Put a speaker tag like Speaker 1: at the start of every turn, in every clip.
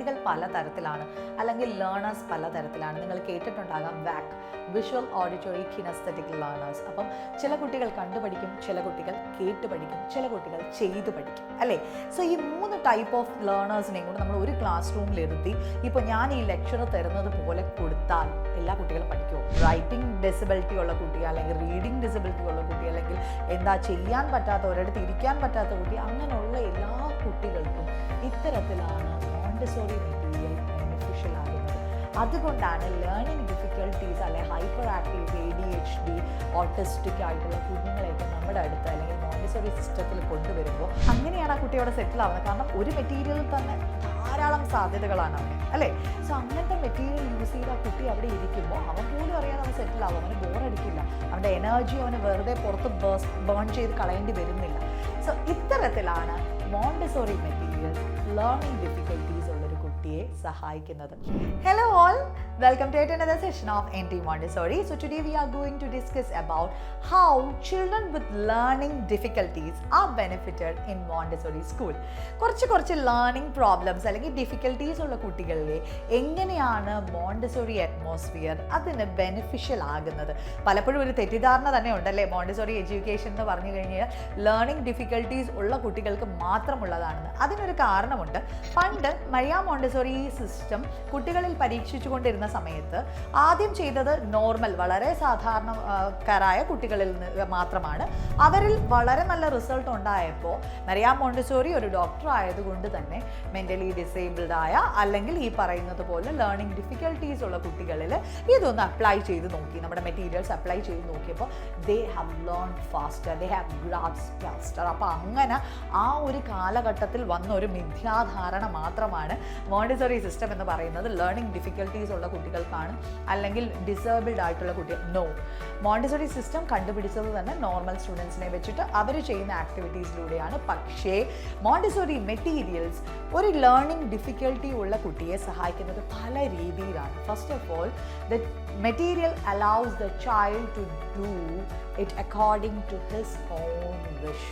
Speaker 1: കുട്ടികൾ പലതരത്തിലാണ്, അല്ലെങ്കിൽ ലേണേഴ്സ് പലതരത്തിലാണ്. നിങ്ങൾ കേട്ടിട്ടുണ്ടാകാം വാക്, വിഷ്വൽ ഓഡിറ്ററി കിനസ്തെറ്റിക് ലേണേഴ്സ്. അപ്പം ചില കുട്ടികൾ കണ്ടുപഠിക്കും, ചില കുട്ടികൾ കേട്ട് പഠിക്കും, ചില കുട്ടികൾ ചെയ്തു പഠിക്കും, അല്ലേ? സോ ഈ 3 ടൈപ്പ് ഓഫ് ലേണേഴ്സിനെയും കൂടെ നമ്മൾ ഒരു ക്ലാസ് റൂമിൽ ഇരുത്തി ഇപ്പോൾ ഞാൻ ഈ ലെക്ചർ തരുന്നത് പോലെ കൊടുത്താൽ എല്ലാ കുട്ടികളും പഠിക്കുമോ? റൈറ്റിംഗ് ഡിസബിലിറ്റി ഉള്ള കുട്ടി, അല്ലെങ്കിൽ റീഡിംഗ് ഡിസബിലിറ്റി ഉള്ള കുട്ടി, അല്ലെങ്കിൽ എന്താ ചെയ്യാൻ പറ്റാത്ത, ഒരിടത്ത് ഇരിക്കാൻ പറ്റാത്ത കുട്ടി, അങ്ങനെയുള്ള എല്ലാ കുട്ടികൾക്കും ഇത്തരത്തിലാണ് മോണ്ടിസോറി മെറ്റീരിയൽ ബെനിഫിഷ്യൽ ആകുന്നത്. അതുകൊണ്ടാണ് ലേണിംഗ് ഡിഫിക്കൽട്ടീസ് അല്ലെങ്കിൽ ഹൈപ്പർ ആക്റ്റീവ്, ADHD, ഓട്ടിസ്റ്റിക് ആയിട്ടുള്ള കുഞ്ഞുങ്ങളെയൊക്കെ നമ്മുടെ അടുത്ത് അല്ലെങ്കിൽ മോണ്ടിസോറി സിസ്റ്റത്തിൽ കൊണ്ടുവരുമ്പോൾ അങ്ങനെയാണ് ആ കുട്ടിയോടെ സെറ്റിൽ ആവുന്നത്. കാരണം ഒരു മെറ്റീരിയലിൽ തന്നെ ധാരാളം സാധ്യതകളാണ് അവന്, അല്ലേ? സോ അങ്ങനത്തെ മെറ്റീരിയൽ യൂസ് ചെയ്ത് ആ കുട്ടി അവിടെ ഇരിക്കുമ്പോൾ അവൻ പോലും അറിയാതെ അവൻ സെറ്റിൽ ആവും. അവന് ബോറടിക്കില്ല, അവൻ്റെ എനർജി അവന് വെറുതെ പുറത്ത് ബേൺ ചെയ്ത് കളയേണ്ടി വരുന്നില്ല. സോ ഇത്തരത്തിലാണ് മോണ്ടിസോറി മെറ്റീരിയൽ ലേണിംഗ് ഡിഫിക്കൽട്ടീസ് ഉള്ളൊരു കുട്ടിയെ സഹായിക്കുന്നത്. Hello all, welcome to another session of NT Montessori. So today we are going to discuss about how children with learning difficulties are benefited in Montessori school. കുറച്ച് learning problems അല്ലെങ്കിൽ difficulties ഉള്ള കുട്ടികളിലെ എങ്ങനെയാണ് Montessori atmosphere അതിന് beneficial ആകുന്നത്. പലപ്പോഴും ഒരു തെറ്റിദ്ധാരണ തന്നെ ഉണ്ടല്ലേ, മോണ്ടിസോറി എഡ്യൂക്കേഷൻ എന്ന് പറഞ്ഞു കഴിഞ്ഞാൽ ലേണിംഗ് ഡിഫിക്കൽട്ടീസ് ഉള്ള കുട്ടികൾക്ക് മാത്രമുള്ളതാണെന്ന്. അതിനൊരു കാരണമുണ്ട്. പണ്ട് മരിയ മോണ്ടിസോറി സിസ്റ്റം കുട്ടികളിൽ പരീക്ഷിച്ചുകൊണ്ടിരുന്ന സമയത്ത് ആദ്യം ചെയ്തത് നോർമൽ, വളരെ സാധാരണക്കാരായ കുട്ടികളിൽ മാത്രമാണ്. അവരിൽ വളരെ നല്ല റിസൾട്ട് ഉണ്ടായപ്പോൾ മരിയ മോണ്ടിസോറി ഒരു ഡോക്ടർ ആയതുകൊണ്ട് തന്നെ മെൻ്റലി ഡിസേബിൾഡ് ആയ അല്ലെങ്കിൽ ഈ പറയുന്നത് പോലെ ലേണിംഗ് ഡിഫിക്കൽട്ടീസ് ഉള്ള കുട്ടികളിൽ ഇതൊന്ന് അപ്ലൈ ചെയ്ത് നോക്കി. നമ്മുടെ മെറ്റീരിയൽസ് അപ്ലൈ ചെയ്ത് നോക്കിയപ്പോൾ they have learn faster, they have grasp faster. അപ്പോൾ അങ്ങനെ ആ ഒരു കാലഘട്ടത്തിൽ വന്ന ഒരു മിഥ്യാധാരണ മാത്രമാണ് മോണ്ടിസോറി സിസ്റ്റം എന്ന് പറയുന്നത് ലേണിംഗ് ഡിഫിക്കൽട്ടീസ് ഉള്ള കുട്ടികൾക്കാണ് അല്ലെങ്കിൽ ഡിസേബിൾഡ് ആയിട്ടുള്ള കുട്ടികൾ. നോ, മോണ്ടിസോറി സിസ്റ്റം കണ്ടുപിടിച്ചത് തന്നെ നോർമൽ സ്റ്റുഡൻസിനെ വെച്ചിട്ട് അവർ ചെയ്യുന്ന ആക്ടിവിറ്റീസിലൂടെയാണ്. പക്ഷേ മോണ്ടിസോറി മെറ്റീരിയൽസ് ഒരു ലേണിംഗ് ഡിഫിക്കൽട്ടി ഉള്ള കുട്ടിയെ സഹായിക്കുന്നത് പല രീതിയിലാണ്. First of all, the material allows the child to do it according to his own wish.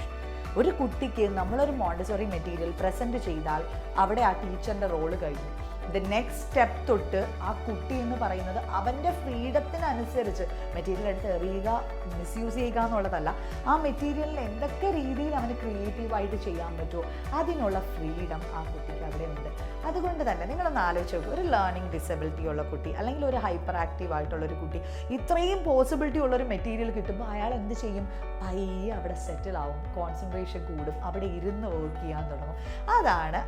Speaker 1: ഒരു കുട്ടിക്ക് നമ്മളൊരു മോണ്ടിസോറി മെറ്റീരിയൽ പ്രസൻറ്റ് ചെയ്താൽ അവിടെ ആ ടീച്ചറിൻ്റെ റോള് കഴിഞ്ഞു. ദ നെക്സ്റ്റ് സ്റ്റെപ്പ് തൊട്ട് ആ കുട്ടി എന്ന് പറയുന്നത് അവൻ്റെ ഫ്രീഡത്തിനനുസരിച്ച് മെറ്റീരിയൽ എടുത്ത് എറിയുക, മിസ്യൂസ് ചെയ്യുക എന്നുള്ളതല്ല. ആ മെറ്റീരിയലിൽ എന്തൊക്കെ രീതിയിൽ അവന് ക്രിയേറ്റീവായിട്ട് ചെയ്യാൻ പറ്റുമോ അതിനുള്ള ഫ്രീഡം ആ കുട്ടിക്ക് അവിടെ ഉണ്ട്. അതുകൊണ്ട് തന്നെ നിങ്ങളൊന്ന് ആലോചിച്ച് നോക്കുക, ഒരു ലേണിംഗ് ഡിസബിലിറ്റി ഉള്ള കുട്ടി അല്ലെങ്കിൽ ഒരു ഹൈപ്പർ ആക്റ്റീവ് ആയിട്ടുള്ളൊരു കുട്ടി ഇത്രയും പോസിബിലിറ്റി ഉള്ളൊരു മെറ്റീരിയൽ കിട്ടുമ്പോൾ അയാൾ എന്ത് ചെയ്യും? പയ്യെ അവിടെ സെറ്റിൽ ആവും, കോൺസെൻട്രേഷൻ കൂടും, അവിടെ ഇരുന്ന് വർക്ക് ചെയ്യാൻ തുടങ്ങും.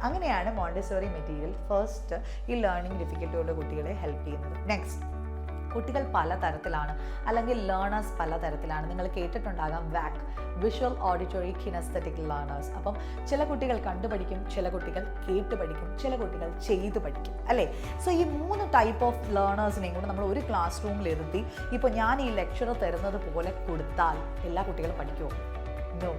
Speaker 1: അങ്ങനെയാണ് മോണ്ടിസോറി മെറ്റീരിയൽ ഫസ്റ്റ് ഈ ലേണിംഗ് ഡിഫിക്കൽറ്റിയുള്ള കുട്ടികളെ ഹെൽപ്പ് ചെയ്യുന്നത്. നെക്സ്റ്റ്, കുട്ടികൾ പലതരത്തിലാണ് അല്ലെങ്കിൽ ലേണേഴ്സ് പലതരത്തിലാണ്. നിങ്ങൾ കേട്ടിട്ടുണ്ടാകാം വാക്, വിഷ്വൽ ഓഡിറ്ററി കിനസ്തെറ്റിക് ലേണേഴ്സ്. അപ്പം ചില കുട്ടികൾ കണ്ടുപഠിക്കും, ചില കുട്ടികൾ കേട്ട് പഠിക്കും, ചില കുട്ടികൾ ചെയ്തു പഠിക്കും, അല്ലേ? സോ ഈ 3 ടൈപ്പ് ഓഫ് ലേണേഴ്സിനെയും കൂടെ നമ്മൾ ഒരു ക്ലാസ് റൂമിൽ ഇരുത്തി ഇപ്പോൾ ഞാൻ ഈ ലെക്ചർ തരുന്നത് പോലെ കൊടുത്താൽ എല്ലാ കുട്ടികളും പഠിക്കുമോ? നോ,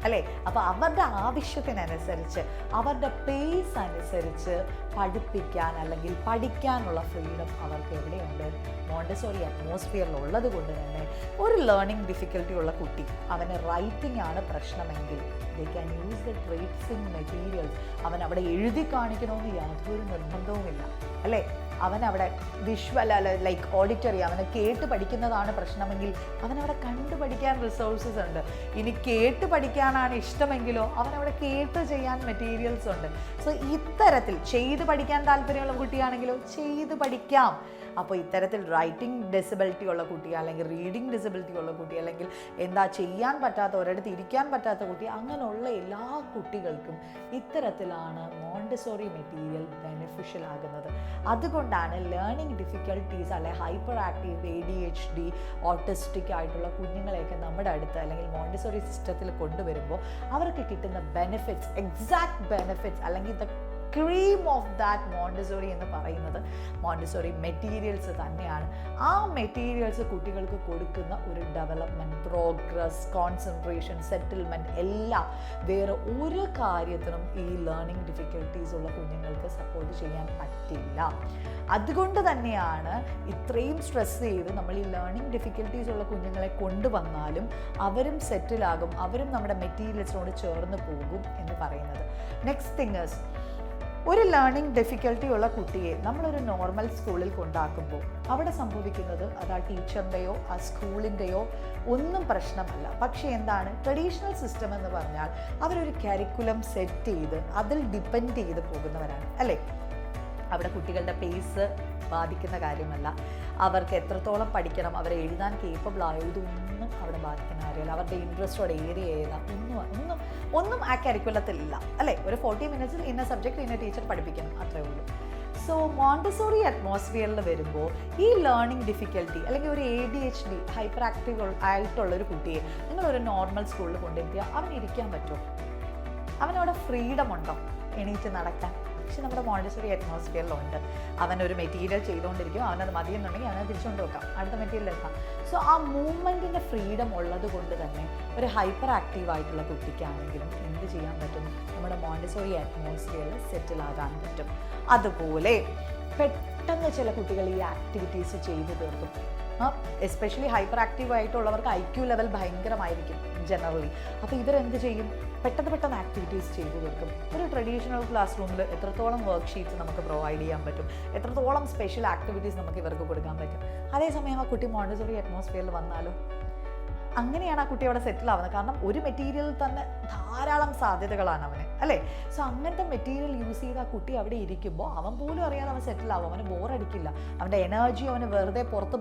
Speaker 1: അല്ലേ? അപ്പോൾ അവരുടെ ആവശ്യത്തിനനുസരിച്ച് അവരുടെ പേസ് അനുസരിച്ച് പഠിപ്പിക്കാൻ അല്ലെങ്കിൽ പഠിക്കാനുള്ള ഫ്രീഡം അവർക്ക് എവിടെയുണ്ട്? മോണ്ടിസോറി അറ്റ്മോസ്ഫിയറിൽ ഉള്ളത് കൊണ്ട് തന്നെ ഒരു ലേണിംഗ് ഡിഫിക്കൽട്ടി ഉള്ള കുട്ടി അവന് റൈറ്റിംഗ് ആണ് പ്രശ്നമെങ്കിൽ they can use the tracing materials. അവൻ അവിടെ എഴുതി കാണിക്കണമെന്ന് യാതൊരു നിർബന്ധവുമില്ല, അല്ലേ? അവനവിടെ വിഷ്വൽ ലൈക്ക് ഓഡിറ്ററി, അവന് കേട്ട് പഠിക്കുന്നതാണ് പ്രശ്നമെങ്കിൽ അവനവിടെ കണ്ടു പഠിക്കാൻ റിസോഴ്സസ് ഉണ്ട്. ഇനി കേട്ട് പഠിക്കാനാണ് ഇഷ്ടമെങ്കിലോ അവനവിടെ കേട്ട് ചെയ്യാൻ മെറ്റീരിയൽസ് ഉണ്ട്. സോ ഇത്തരത്തിൽ ചെയ്ത് പഠിക്കാൻ താല്പര്യമുള്ള കുട്ടിയാണെങ്കിലോ ചെയ്ത് പഠിക്കാം. അപ്പോൾ ഇത്തരത്തിൽ റൈറ്റിംഗ് ഡിസബിലിറ്റി ഉള്ള കുട്ടി അല്ലെങ്കിൽ റീഡിംഗ് ഡിസബിലിറ്റി ഉള്ള കുട്ടി അല്ലെങ്കിൽ എന്താ ചെയ്യാൻ പറ്റാത്ത, ഒരിടത്ത് ഇരിക്കാൻ പറ്റാത്ത കുട്ടി, അങ്ങനെയുള്ള എല്ലാ കുട്ടികൾക്കും ഇത്തരത്തിലാണ് മോണ്ടിസോറി മെറ്റീരിയൽ ബെനിഫിഷ്യൽ ആകുന്നത്. അതുകൊണ്ടാണ് ലേണിംഗ് ഡിഫിക്കൽട്ടീസ് അല്ലെങ്കിൽ ഹൈപ്പർ ആക്റ്റീവ്, ADHD, ഓട്ടിസ്റ്റിക് ആയിട്ടുള്ള കുഞ്ഞുങ്ങളെയൊക്കെ നമ്മുടെ അടുത്ത് അല്ലെങ്കിൽ മോണ്ടിസോറി സിസ്റ്റത്തിൽ കൊണ്ടുവരുമ്പോൾ അവർക്ക് കിട്ടുന്ന ബെനിഫിറ്റ്സ്, എക്സാക്ട് ബെനിഫിറ്റ്സ് അല്ലെങ്കിൽ ക്രീം ഓഫ് ദാറ്റ് മോണ്ടിസോറി എന്ന് പറയുന്നത് മോണ്ടിസോറി മെറ്റീരിയൽസ് തന്നെയാണ്. ആ മെറ്റീരിയൽസ് കുട്ടികൾക്ക് കൊടുക്കുന്ന ഒരു ഡെവലപ്മെൻറ്റ്, പ്രോഗ്രസ്, കോൺസെൻട്രേഷൻ, സെറ്റിൽമെൻറ്റ് എല്ലാം വേറെ ഒരു കാര്യത്തിനും ഈ ലേണിംഗ് ഡിഫിക്കൽട്ടീസ് ഉള്ള കുഞ്ഞുങ്ങൾക്ക് സപ്പോർട്ട് ചെയ്യാൻ പറ്റില്ല. അതുകൊണ്ട് തന്നെയാണ് ഇത്രയും സ്ട്രെസ് ചെയ്ത് നമ്മൾ ഈ ലേണിംഗ് ഡിഫിക്കൽട്ടീസ് ഉള്ള കുഞ്ഞുങ്ങളെ കൊണ്ടുവന്നാലും അവരും സെറ്റിലാകും, അവരും നമ്മുടെ മെറ്റീരിയൽസിനോട് ചേർന്ന് പോകും എന്ന് പറയുന്നത്. നെക്സ്റ്റ് തിങ് ഈസ് ഒരു ലേണിംഗ് ഡിഫിക്കൽട്ടി ഉള്ള കുട്ടിയെ നമ്മളൊരു നോർമൽ സ്കൂളിൽ കൊണ്ടാക്കുമ്പോൾ അവിടെ സംഭവിക്കുന്നത് അത് ആ ടീച്ചറിൻ്റെയോ ആ സ്കൂളിൻ്റെയോ ഒന്നും പ്രശ്നമല്ല. പക്ഷേ എന്താണ്, ട്രഡീഷണൽ സിസ്റ്റം എന്ന് പറഞ്ഞാൽ അവരൊരു കരിക്കുലം സെറ്റ് ചെയ്ത് അതിൽ ഡിപ്പെൻഡ് ചെയ്ത് പോകുന്നവരാണ് അല്ലേ. അവിടെ കുട്ടികളുടെ പേസ് ബാധിക്കുന്ന കാര്യമല്ല, അവർക്ക് എത്രത്തോളം പഠിക്കണം, അവരെ എഴുതാൻ കേപ്പബിൾ ആയോ, ഇതൊന്നും അവിടെ ബാധിക്കുന്ന കാര്യമല്ല. അവരുടെ ഇൻട്രസ്റ്റോടെ ഏരിയ ഏതാ ഒന്നും ആ കരിക്കുലത്തിലില്ല അല്ലേ. ഒരു 40 മിനിറ്റ്സിൽ ഇന്ന സബ്ജക്റ്റ് ഇന്ന ടീച്ചർ പഠിപ്പിക്കണം, അത്രേ ഉള്ളൂ. സോ മോണ്ടിസോറി അറ്റ്മോസ്ഫിയറിൽ വരുമ്പോൾ ഈ ലേണിംഗ് ഡിഫിക്കൽട്ടി അല്ലെങ്കിൽ ഒരു ADHD ഹൈപ്പർ ആക്റ്റീവ് ആയിട്ടുള്ളൊരു കുട്ടിയെ നിങ്ങളൊരു നോർമൽ സ്കൂളിൽ കൊണ്ടെത്തിയാൽ അവന് ഇരിക്കാൻ പറ്റുമോ? അവനവിടെ ഫ്രീഡം ഉണ്ടോ എണീറ്റ് നടക്കാൻ? പക്ഷെ നമ്മുടെ മോണ്ടിസോറി അറ്റ്മോസ്ഫിയറിലുണ്ട്. അവനൊരു മെറ്റീരിയൽ ചെയ്തുകൊണ്ടിരിക്കും, അവനത് മതിയെന്നുണ്ടെങ്കിൽ അവനെ തിരിച്ചുകൊണ്ട് വെക്കാം, അടുത്ത മെറ്റീരിയൽ എടുക്കാം. സോ ആ മൂവ്മെൻറ്റിൻ്റെ ഫ്രീഡം ഉള്ളത് കൊണ്ട് തന്നെ ഒരു ഹൈപ്പർ ആക്റ്റീവ് ആയിട്ടുള്ള കുട്ടിക്കാണെങ്കിലും എന്ത് ചെയ്യാൻ പറ്റും, നമ്മുടെ മോണ്ടിസോറി അറ്റ്മോസ്ഫിയറിൽ സെറ്റിൽ ആകാൻ പറ്റും. അതുപോലെ പെട്ടെന്ന് ചില കുട്ടികൾ ഈ ആക്ടിവിറ്റീസ് ചെയ്തു തീർക്കും. എസ്പെഷ്യലി ഹൈപ്പർ ആക്റ്റീവ് ആയിട്ടുള്ളവർക്ക് IQ ലെവൽ ഭയങ്കരമായിരിക്കും ജനറലി. അപ്പോൾ ഇവരെന്ത് ചെയ്യും, പെട്ടെന്ന് ആക്ടിവിറ്റീസ് ചെയ്തു തീർക്കും. ഒരു ട്രഡീഷണൽ ക്ലാസ് റൂമിൽ എത്രത്തോളം വർക്ക് ഷീറ്റ്സ് നമുക്ക് പ്രൊവൈഡ് ചെയ്യാൻ പറ്റും, എത്രത്തോളം സ്പെഷ്യൽ ആക്ടിവിറ്റീസ് നമുക്ക് ഇവർക്ക് കൊടുക്കാൻ പറ്റും. അതേസമയം ആ കുട്ടി മോണ്ടിസോറി അറ്റ്മോസ്ഫിയറിൽ വന്നാലോ, അങ്ങനെയാണ് ആ കുട്ടി അവിടെ സെറ്റിൽ ആവുന്നത്. കാരണം ഒരു മെറ്റീരിയലിൽ തന്നെ ധാരാളം സാധ്യതകളാണ് അവന് അല്ലേ. സോ അങ്ങനത്തെ മെറ്റീരിയൽ യൂസ് ചെയ്ത് ആ കുട്ടി അവിടെ ഇരിക്കുമ്പോൾ അവൻ പോലും അറിയാതെ അവൻ സെറ്റിൽ ആവും, അവന് ബോറടിക്കില്ല, അവൻ്റെ എനർജി അവന് വെറുതെ പുറത്ത്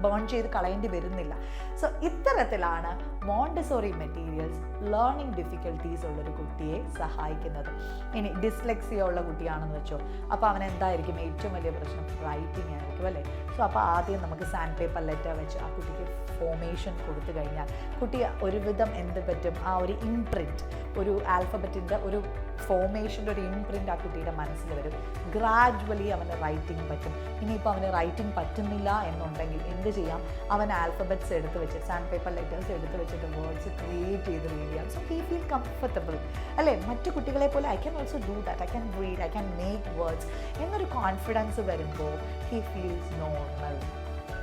Speaker 1: ബേൺ ചെയ്ത് കളയേണ്ടി വരുന്നില്ല. സോ ഇത്തരത്തിലാണ് മോണ്ടിസോറി മെറ്റീരിയൽസ് ലേണിംഗ് ഡിഫിക്കൽട്ടീസ് ഉള്ളൊരു കുട്ടിയെ സഹായിക്കുന്നത്. ഇനി ഡിസ്ലെക്സിയ ഉള്ള കുട്ടിയാണെന്ന് വെച്ചോ, അപ്പോൾ അവൻ എന്തായിരിക്കും ഏറ്റവും വലിയ പ്രശ്നം, റൈറ്റിംഗ് ആയിരിക്കും അല്ലേ. സോ അപ്പോൾ ആദ്യം നമുക്ക് സാൻഡ് പേപ്പർ ലെറ്റർ വെച്ച് ആ കുട്ടിക്ക് ഫോമേഷൻ കൊടുത്തു കഴിഞ്ഞാൽ കുട്ടി ഒരുവിധം എന്ത് പറ്റും, ആ ഒരു ഇംപ്രിൻറ്റ്, ഒരു ആൽഫബറ്റിൻ്റെ ഒരു ഫോമേഷൻ്റെ ഒരു ഇംപ്രിൻറ്റ് ആ കുട്ടിയുടെ മനസ്സിൽ വരും. ഗ്രാജുവലി അവന് റൈറ്റിംഗ് പറ്റും. ഇനിയിപ്പോൾ അവന് റൈറ്റിംഗ് പറ്റുന്നില്ല എന്നുണ്ടെങ്കിൽ എന്ത് ചെയ്യാം, അവൻ ആൽഫബറ്റ്സ് എടുത്ത് വെച്ച് സാൻഡ് പേപ്പർ ലെറ്റേഴ്സ് എടുത്ത് വെച്ചിട്ട് വേർഡ്സ് ക്രിയേറ്റ് ചെയ്ത് റീഡ് ചെയ്യാം. സോ ഹീ ഫീൽ കംഫർട്ടബിൾ അല്ലേ. മറ്റു കുട്ടികളെ പോലെ I can also do that, I can read, I can make words എന്നൊരു കോൺഫിഡൻസ് വരുമ്പോൾ ഹീ ഫീൽസ് നോർമൽ,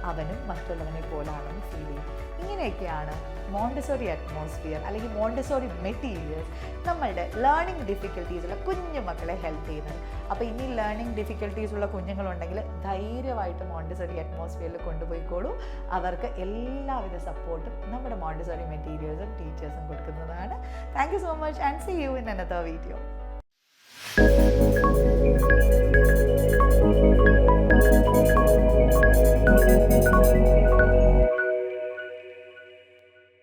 Speaker 1: അവനും മറ്റുള്ളവനെ പോലാണെന്ന് ഫീൽ ചെയ്യും. ഇങ്ങനെയൊക്കെയാണ് മോണ്ടിസോറി അറ്റ്മോസ്ഫിയർ അല്ലെങ്കിൽ മോണ്ടിസോറി മെറ്റീരിയൽസ് നമ്മളുടെ ലേണിംഗ് ഡിഫിക്കൽട്ടീസുള്ള കുഞ്ഞു മക്കളെ ഹെൽപ്പ് ചെയ്യുന്നത്. അപ്പോൾ ഇനി ലേണിംഗ് ഡിഫിക്കൽട്ടീസുള്ള കുഞ്ഞുങ്ങളുണ്ടെങ്കിൽ ധൈര്യമായിട്ട് മോണ്ടിസോറി അറ്റ്മോസ്ഫിയറിൽ കൊണ്ടുപോയിക്കോളൂ. അവർക്ക് എല്ലാവിധ സപ്പോർട്ടും നമ്മുടെ മോണ്ടിസോറി മെറ്റീരിയൽസും ടീച്ചേഴ്സും കൊടുക്കുന്നതാണ്. Thank you so much and see you in another video.